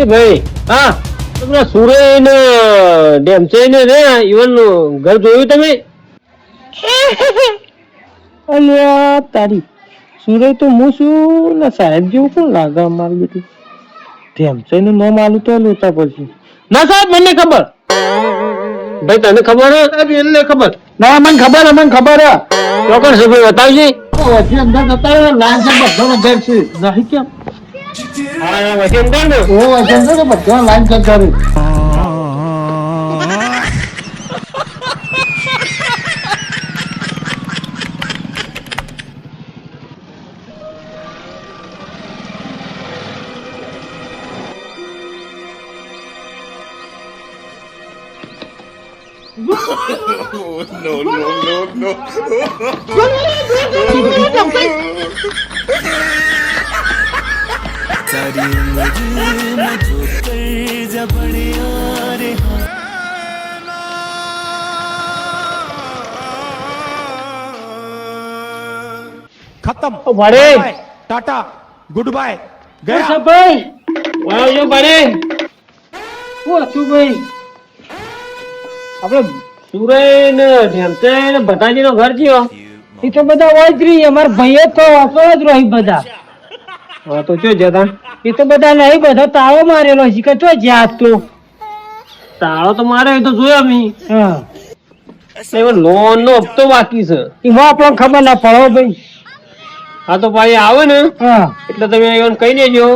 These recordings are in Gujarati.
ભાઈ હા તમને સુરય ને ડેમચે ને ઈવન ઘર જોયું તમે? અલ્યા તારી સુરય તો હું છું ને સાહેબ જેવું કોણ લાગે અમારું બેટું ધેમચઈ નું નામ આલું તો લેતા પડશે. ના સાહેબ મને ખબર. ભાઈ તને ખબર એને ખબર? ના મને ખબર ચોક્કસ છે ભાઈ બતાવજે. વચ્ચે અંદર જતા લાઈન છે બધો અંદર છે નહીં કેમ? હા વચ્ચે અંદર ને વચ્ચે અંદર તો બધા લાઈન જતા રહી. no. सारी उम्र मैं जो कर जा बड़े यारे खत्म ભાડે टाटा गुड बाय ગયા ભાઈ વાળો ભાડે હું હતું ભાઈ આપણે સુરય ને ઢેમચે ને બધાજી નો ઘર થયો એ તો બધા હોય જ રહી અમાર ભાઈ તો વાપરો જ રહી બધા. હા તો શું જતા એ તો બધા નહીં બધા તાળો મારેલો છે કે તો જ્યાં તો તાળો તો મારે તો જોયા મી. હા લોન નો હપ્તો બાકી છે એમાં આપણને ખબર ના પડો ભાઈ. હા તો ભાઈ આવે ને હા એટલે તમે એને કહી દેજો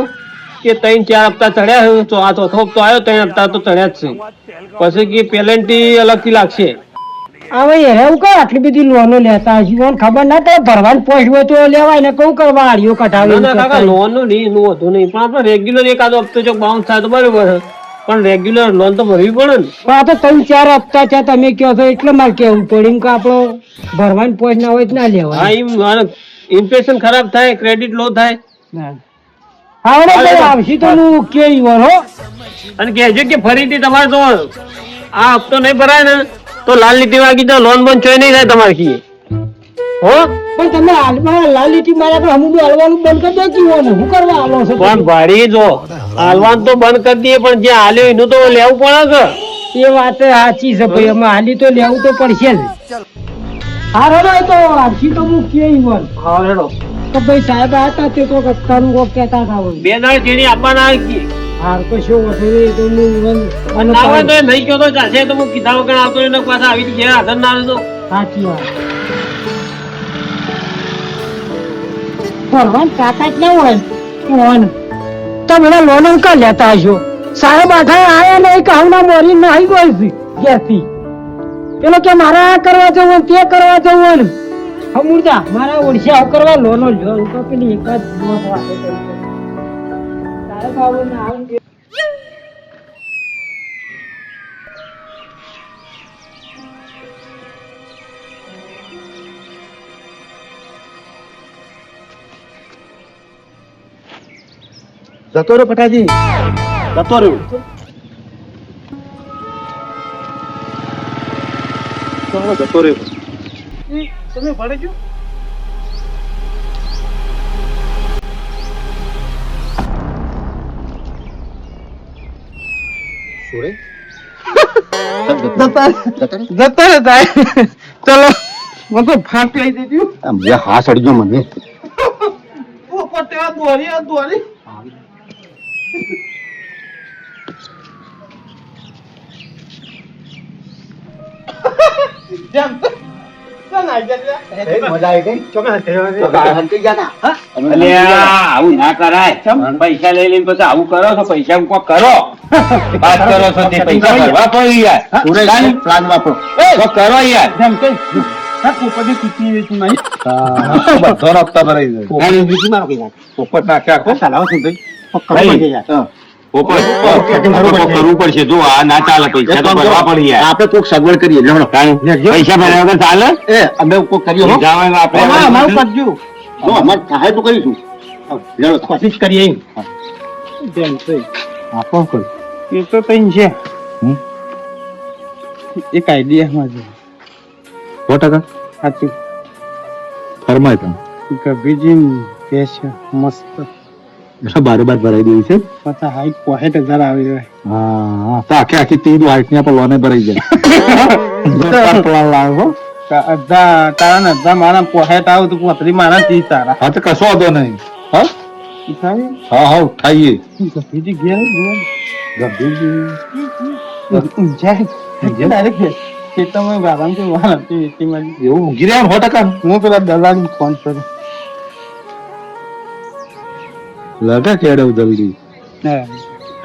કે 3-4 હપ્તા ચડ્યા છે તો આ ચોથો હપ્તો આવ્યો 3 હપ્તા તો ચડ્યા જ છે પછી કે પેલેન્ટી અલગથી લાગશે. આ ભાઈ એવું કઈ આટલી બધી લોનો લેતા હશે મને ખબર ના પડે ભરવાનું પોસ્ટ હોય તો લેવાય ને કઉ કરવા આડીઓ કઢાવી. લોન નું નહીં નું વધુ નહીં પણ આપણે રેગ્યુલર એકાદો હપ્તો જો બાઉન્સ થાય તો બરોબર છે પણ રેગ્યુલર લોન તો ભરવી પડે ને. પણ આ તો 3-4 હપ્તા છે તમે કહો છો એટલે મારે કેવું પડે કે આપણો ભરવાનું પોસ્ટ ના હોય તો ના લેવાય. હા એમ ઇમ્પ્રેશન ખરાબ થાય ક્રેડિટ લો થાય. આવશે તો હું કેવી વાર હો અને કહેજો કે ફરીથી તમારે તો આ હપ્તો નહીં ભરાય ને તો લાલ લીટી વાગી તો લોન બોન ચોય નહીં થાય તમારે કી હો. પણ તમે હાલમાં લાલ લીટી મારા પર હમું હાલવાનું બંધ કરી દે કે હું કરવા હાલો છો પણ ભાડી જો હાલવાનું તો બંધ કરી દઈએ પણ જે હાલ્યો એનું તો લેવું પડે કે. એ વાત સાચી છે ભાઈ અમે હાલી તો લેવું તો પડશે જ. હારો રે તો હાલશી તો હું કેવી વાર હા હેડો તો ભાઈ સાહેબ હતા તે તો કક્કાનું કોક કહેતા હતા હોય. 2 દાડ જેની આપવાના આવી હાર તો શું હતું એ તો ના હોય તો નહીં કહો તો ચાલશે તો હું કીધા વગર આવતો એને પાછા આવી ગયા હાજર ના આવે તો સાચી વાત. ભરવાન તાકાત ના હોય તમે લોન કા લેતા હશો સાહેબ આખા આયા નહીં કે હમણાં મોરી નાહી ગઈ છે ઘેરથી પેલો કે મારે આ કરવા જવું તે કરવા જવું હમુરદા મારા ઓડિશા કરવા લોનો લ્યો તો પેલી એકાદ વાત વાતો કરી સાહેબ આવું ના આવું જતો રહ્યો પટાજી જતો રહ્યો તમે ભણે છો જતા રહેતા ચલો મને તો ફાંક લઈ દેજો હા સડજો મને દોરી આવું ના કરાય. પૈસા લઈ લઈને પછી આવું કરો છો પૈસા કોક કરો વાત કરો છો તે પૈસા ભરવા પડી યાર પ્લાન વાપરો તો કરો યાર. બધો રફતા ભરાઈ પોપટ નાખ્યા કરવું પડશે જો આ ના ચાલે પૈસા તો ભરવા પડી યાર. આપડે કોક સગવડ કરીએ પૈસા ભર્યા વગર ચાલે અમે કોક કરીએ આપણે કરજો અમારે સહાય તો કરીશું કોશિશ કરીએ એ તો તઈ છે એક આઈડિયા માં 100% સાચું ફરમાય તમે ગભીજી કેસ મસ્ત બારોબાર ભરાઈ દઉં છે. પાછા હાઈટ 65,000 આવી જાય. હા તો આખી આખી 30 હાઈટ ની આપણે લોને ભરાઈ જાય. પ્લાન લાવો. તારા ને અડધા મારા 65 આવું તો 35 મારા 30 તારા. હા તો કશો વાંધો નહીં. હા ઉઠાવી હા ઉઠાઈએ. ગભીજી ઘેર ગભીજી જાય ડાયરેક્ટ ખેતરમાં બાબાને કે વાળ હતી એટીમાં એવું ઊંઘી રહ્યા 100%. હું પેલા દલાલ ફોન કર્યો. લગા કેડવ જલ્દી હા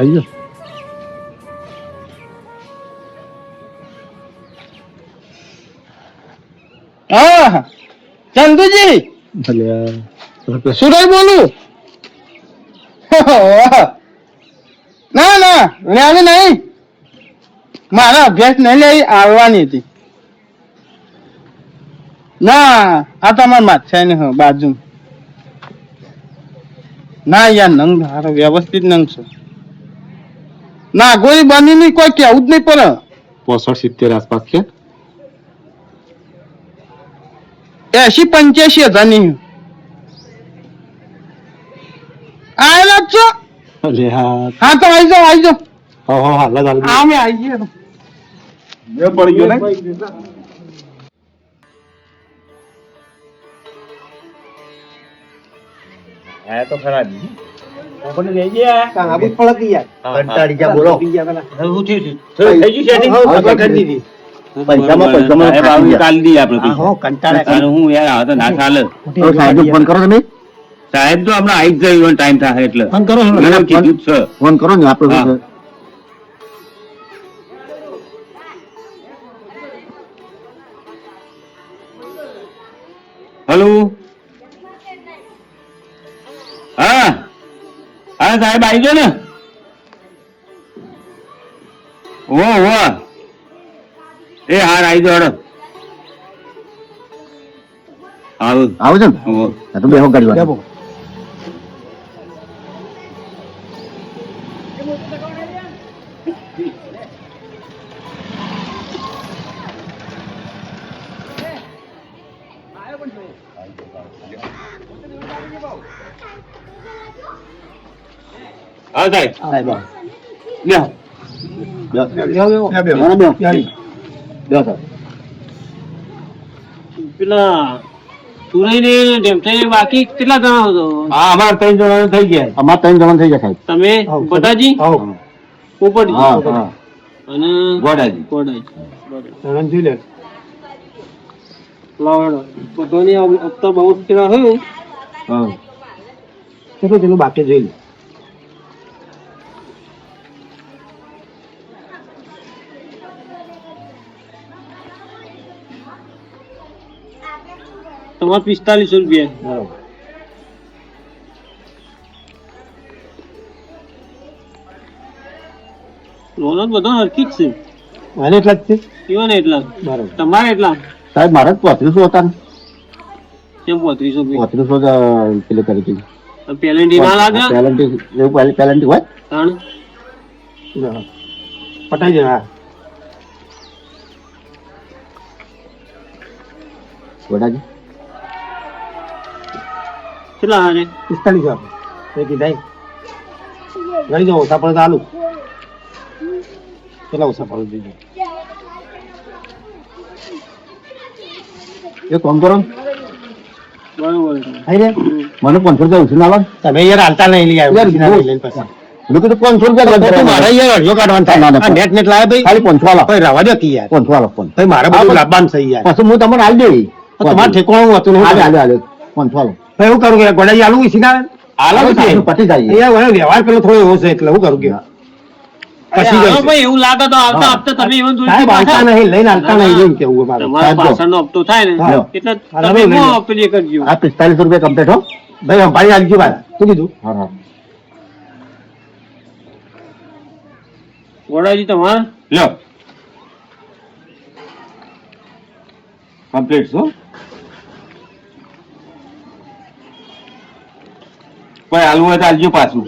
આયો. હા ચંદુજી ભલે સુરજ બોલું. ના ના આજે નહીં મારા અભ્યાસ નહીં લઈ આવવાની હતી. ના આ તમારા માથા ને બાજુ ના યાર નંગ હારો વ્યવસ્થિત નંગ છે. ના ગોળી બની ની કોઈ કેવું જ નહીં પડે. 65-70 આસપાસ છે. 80-85,000 ની આયેલા જ છો. અરે હા હા તો આવી જાઓ હા હાલ હાલ અમે આવી ગયા. મેં પડી ગયો ને. કંટાળી જા બોલો ફોન કરો તમે. સાહેબ તો હમણાં આવી જ જાય ટાઈમ થાય એટલે ફોન કરો મને કીધું જ છે. ફોન કરો ને આપણે હા. હેલો હા હા સાહેબ આવી ગયો ને. ઓ એ હાર આવી ગયો. આવું આવો છો ને ઓહો. હા તો બેહો ગાડી વાળા. હા સાહેબ સાહેબ આવો. લ્યો. પેલા સુરઈ ને ઢેમસાઈ બાકી કેટલા જણા હતો? હા અમારે 3 જણા થઈ ગયા. અમારે 3 જણા થઈ ગયા સાહેબ. તમે બટાજી પોપટજી હા હા અને ગોડાજી. ગોડાજી લાવડો બધાની હપ્તા બહુ કેટલા હોય હા કેટલું પેલું બાકી જોઈ લે. તમારે 45 રૂપિયા. લોન બધા હરકી જ છે. મને એટલા જ છે. કેવા ને એટલા બરાબર. તમારે એટલા સાહેબ મારે 3500 હતા ને. કેમ 35 રૂપિયા 3500 જ પેલે કરી દીધી. પેલેન્ટી ના લાગે પેલેન્ટી એવું પેલેન્ટી હોય. તાણ પટાઈ જાય. ગોડાજી કેટલા હારે 45 આપો. એ કીધા ગણી જાઓ ઓછા પડે તો આલુ. કેટલા ઓછા પડે દીધું. એ કામ કરો ને. બરોબર થઈ રે મને 500 રૂપિયા ઉછીને આલો ને. તમે યાર હાલતા નહીં લઈ આવ્યો. યાર, પછી ના લઈને પાછા. મેં કીધું 500 રૂપિયા લગ તો મારે યાર અડધો કાઢવાનું થાય. ના, ના, આ નેટ નેટ લાવે ભાઈ. ખાલી 500 આલો. ભાઈ રવા દો કી યાર. 500 આલો 500. ભાઈ મારે બધું લાભવાન છે યાર. પછી હું તમને આલી દેવી. તમારે ઠેકાણું હતું નહીં. હાલે હાલે હાલે 500 આલો. ભાઈ હું કરું કે ગોડાઈ આલુ ઈસી ના આલો છે. પતી જાય. યાર મને વ્યવહાર પેલો થોડો એવો છે એટલે હું કરું કે પછી હા, જઈશ. ભાઈ એવું લાગે તો આવતા હા. હપ્તે તમે even સાહેબ હાલતા પાછા નહીં લઈને હાલતા નહીં લઈને કેવું મારે. તમારા સાહેબ જો. પાછળનો હપ્તો થાય ને હા. એટલે હા, તમે લઈ લો. પેલી કરજો. આ 45 રૂપિયા કમ્પ્લીટ હો. ભાઈ ભાઈ આવજો ભાઈ શું કીધું હા હા ગોડાજી તમારે લ્યો કમ્પ્લીટ છો. કોઈ આલુ હોય તો આલજો પાછું.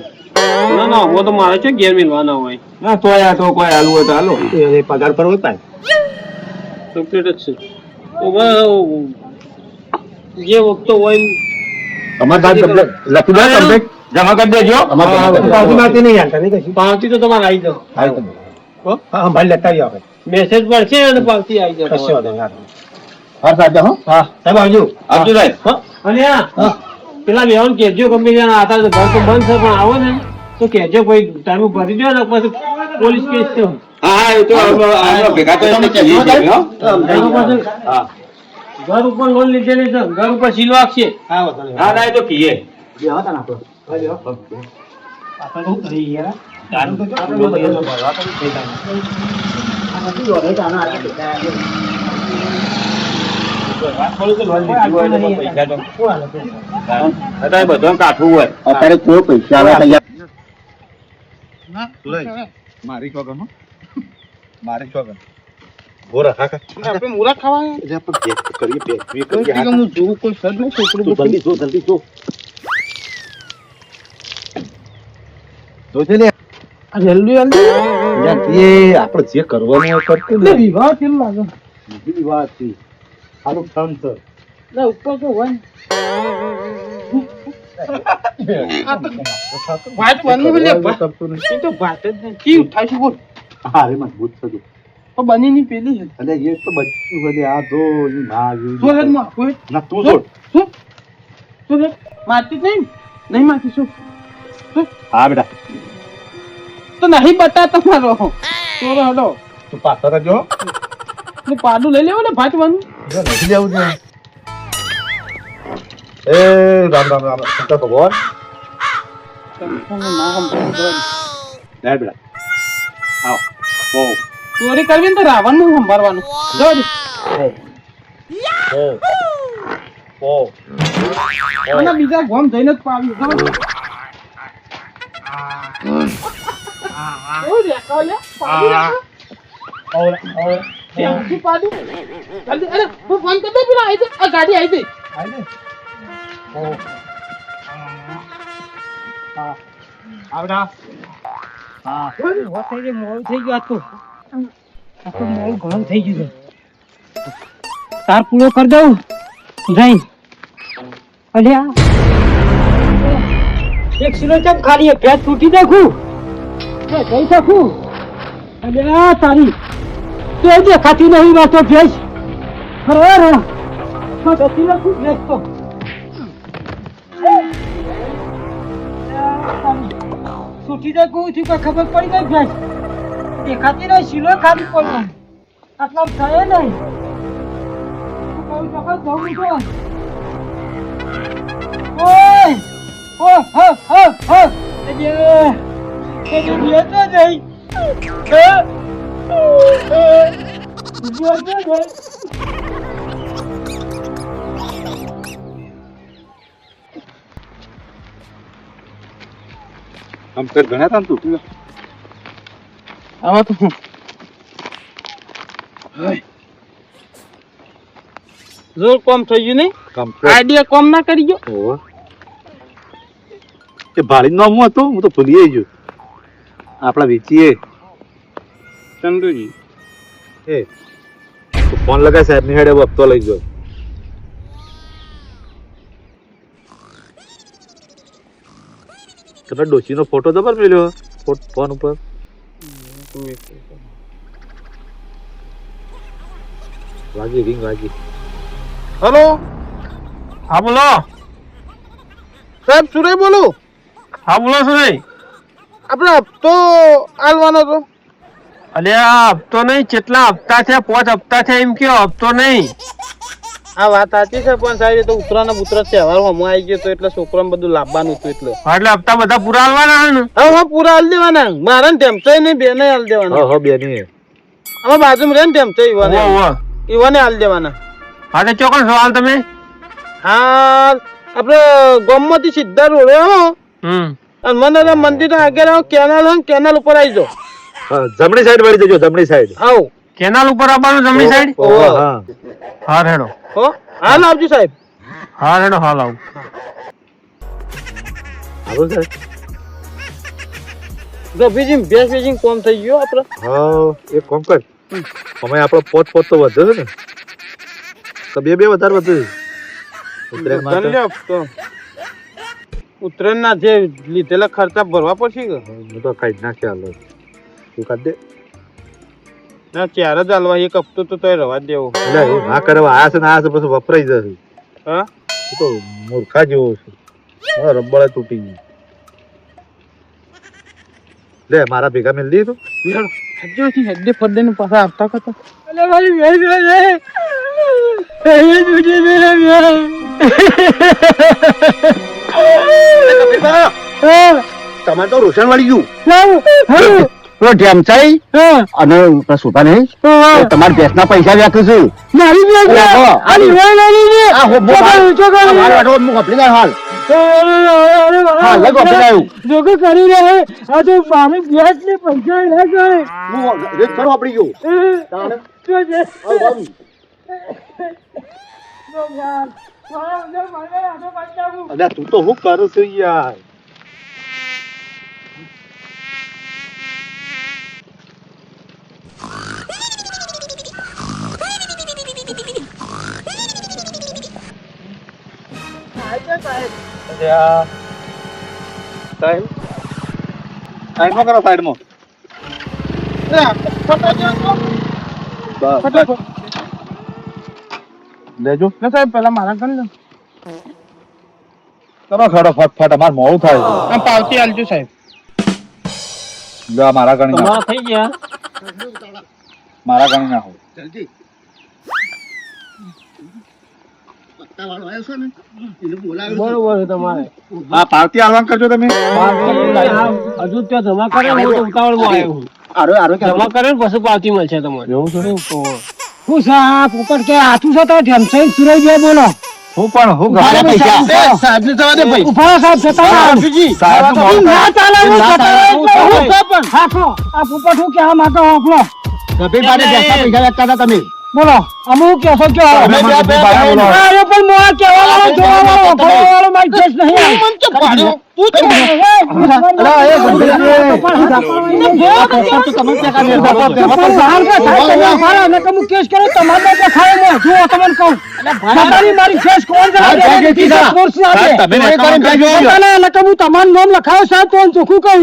ના ના હું તો મારે છે ઘેર મેળવાના હોય ના તો આ તો કોઈ આલુ હોય તો આલો. એ પગાર પર હોય ભાઈ કમ્પ્લીટ જ છે તો બસ જે વખતો હોય અમારે સાહેબ કમ્પ્લેટ લખી દો કમ્પ્લેટ જમા કરી દેજો પાવતી નહીં હાલતા નહીં કશું પાવતી તો તમારે આવી જાવ હા ભાઈ લેતા આવ્યો આપણે મેસેજ પડશે અને પાવતી આવી જાવ કશો વાંધો હા સાહેબ હો હા સાહેબ આવજો સાહેબ અને હા પેલા બેવાન કેજો કંપની હતા તો ઘર તો બંધ છે પણ આવો ને તો કેજો કોઈ ટાઈમ ભરી દો ને પછી પોલીસ કેસ છે હા એ તો ભેગા તો એમને કહીએ છીએ હો હા ઘર ઉપર લોન લીધેલી છે ઘર ઉપર સીલ વાગશે હા ના એ તો કહીએ બધું કાઠું હોય અત્યારે કોઈ પૈસા મારી ચોગન મારી ચોગન બોરા કાકા આપણે મુરા ખાવા જે આપણે પેક કરીએ પેક હું જોઉં કોઈ સર નહીં છોકરું જલ્દી જો જોજે લે જલ્દી એ આપણે જે કરવાનું હોય કરતું ને વિવાહ કેમ લાગે વિવાહ છે આનું કામ છે ના ઉપર તો હોય વાત બનવું લે એ તો વાત જ નહીં કી ઉઠાય છે બોલ હા રે મજબૂત છે તો બની ની પેલી છે અલે એ તો બચ્ચું ભલે આ દો ઈ ના જો હેડ માં કોઈ ના તું છોડ શું મારતી નહીં મારતી શું હા બેટા તો નહીં બતા તમારો તો હડો તું પાછળ રહેજો તું પાડું લઈ લેવો ને ભાતવાનું નથી જવું છે એ રામ રામ રામ શંકર ભગવાન લે બેટા આવ ઓ ચોરી કરવી ને તો રાવણ નું સંભાળવાનું જો ઓ અને બીજા ગોમ જઈને જ પાડ્યું ફોન કરતો પેલા આવી આ ગાડી આવી તાર પૂરો કરી દઉં જઈ અલ્યા એક સિલો ચમ ખાલી ભેજ તૂટી નાખું જઈ શકું અલ્યા તારી તે દેખાતી નહીં વાતો ભેજ બરોબર જતી નાખું ભેજ તો તૂટી નાખું થી કોઈ ખબર પડી ગઈ ભેજ દેખાતી નહીં સિલો ખાલી પડ્યો આટલા થાય નહીં ઓય હો હો હો હો એ જે તો જઈ हम फिर गया था तू આવા તો જોર કોમ થઈ ગયું નહીં આઈડિયા કોમ ના કરી ગયો એ ભાડી નામ હતું હું તો ભૂલી ગયો આપડા વેચીએ ચંદુજી એ ફોન લગાય સાહેબ ની હેડે હપ્તો લઈ ગયો તમે ડોશી નો ફોટો તો પર મેલ્યો ફોન ઉપર વાગી રિંગ વાગી હેલો હા બોલો સાહેબ સુરે બોલું હા બોલો સુરેશ આપણે હપ્તો આલવાનો હતો અલે આ હપ્તો નહીં કેટલા હપ્તા છે 5 હપ્તા છે એમ કયો હપ્તો નહીં આ વાત સાચી છે પણ સાહેબ એ તો ઉતરાના પુત્ર તહેવાર હમણાં આવી ગયો તો એટલે છોકરાને બધું લાવવાનું હતું એટલે હપ્તા બધા પૂરા આલવાના હે ને હા પૂરા હાલ દેવાના મારા ને ટેમ્પો નહીં બેને હાલ દેવાના હા બેની અમારા બાજુમાં રહે ને ટેમ્પો ઈવાને હાલ દેવાના હા તો ચોકન સવાલ તમે હા આપણે ગામમાંથી સીધા રોડે હો હનુમાન મંદિર આગળ આવો કેનાલ ઉપર આવી જાઓ જમણી સાઈડ વળી દેજો જમણી સાઈડ આવો કેનાલ ઉપર આવવાનું જમણી સાઈડ હા હા રેડો હો હાલ આવજો સાહેબ હા રેડો હાલ આવું આવો સાહેબ ગભીજી ભેંસ વેચીને કોમ થઈ ગયો આપણે હા એક કામ કર અમે આપણો પોત તો વધે છે ને તો બે વધારે વધે ઉતરેણ માટે ઉત્તરાયણ ના જે લીધેલા ખર્ચા ભરવા પડશે કે હું તો ખાઈ જ નાખ્યા હાલો તું કાઢ દે ના ચાર જ હાલવા એક હપ્તો તો તોય રવા જ દેવો એટલે એવું ના કરવા આયા છે ને આયા છે પછી વપરાઈ જશે હા તું તો મૂર્ખા જેવો છે હા રબડા તૂટી ગયું લે મારા ભેગા મેળ દે તું હેડે ફરદે ને પાછા આપતા કરતા તમારે તો રોશન વાળી ગયું પેલો ઢેમચાઈ અને સુતા નહીં તમારા ભેંસના પૈસા વ્યાખ્યું છું મારી બેન આલી હોય લાલી આ હો હાલ જોકો કરી રહે આ તો મારી બેન ને પૈસા ના જાય આપડી ગયું અલ્યા તું તો હું કરું છું યાર સાઈડમાં કરો સાઈડમાં લેજો ના સાહેબ પેલા મારા કરી લો કરો ખડો ફટફટ અમાર મોડું થાય આમ પાવતી આલજો સાહેબ છે મારા ગણી ના થઈ ગયા મારા ગણી ના હોય બરોબર છે તમારે હા પાવતી આલવાન કરજો તમે હજુ ત્યાં જમા કરે ને હું તો ઉતાવળમાં આવ્યો છું. જમા કરે ને પછી પાવતી મળશે તમારે એવું છે હું સાપ ઉપર કે હાથું છે તો ઢેમસાઈ સુરાઈ ગયા બોલો હું પણ હું ઘરે પૈસા સાહેબ ને જવા દે ભાઈ ઉભા સાહેબ જતા સાહેબ નું મોડું ના ચાલે હું ના જતા ચાલે. એટલે હું પણ હાથો આ પોપટ હું કહેવા માંગો આપણો બોલો અમુક કેસો કે તમે બે બે બોલો. અરે પણ મોવા કહેવા વાળો જોવા વાળો વફાવા વાળો મારી કેસ નહીં કેસ કરો તમારે ખાય જો તમને કહું મારી કેસ કોણ હું તમારું નામ લખાયો સાહેબ કોણ ચોખ્ખું કહું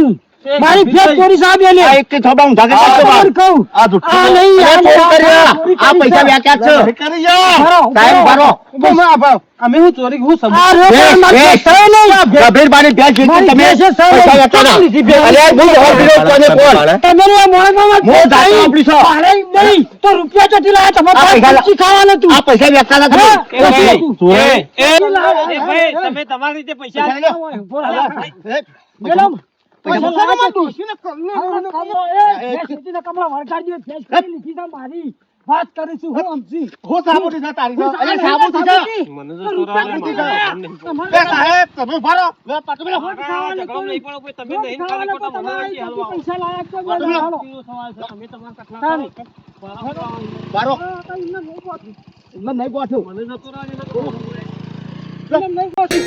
મારી ફેસ ચોરી સાહેબ એને કહું આ નહીં આ પૈસા વ્યાખ્યા અમે હું ચોરી હું સમજ રૂપિયા ચોથી લાયા તમારે ખાવાનું તું પૈસા વ્યાખ્યા તમે તમારી રીતે પૈસા વાત કરીશું હું અમસી મને તો ચોરાવે મારે. તમે ભરો ઝઘડો નહીં પડો ભાઈ, તમે નહીં ખાલી ખોટા મને વચ્ચે હાલવા આવો. પૈસા લાયા તો નો સવાલ છે. તમે તમારા કટલા ભરો નહીં ગોઠું મને જતો રહેવા દે. નહીં ગોઠું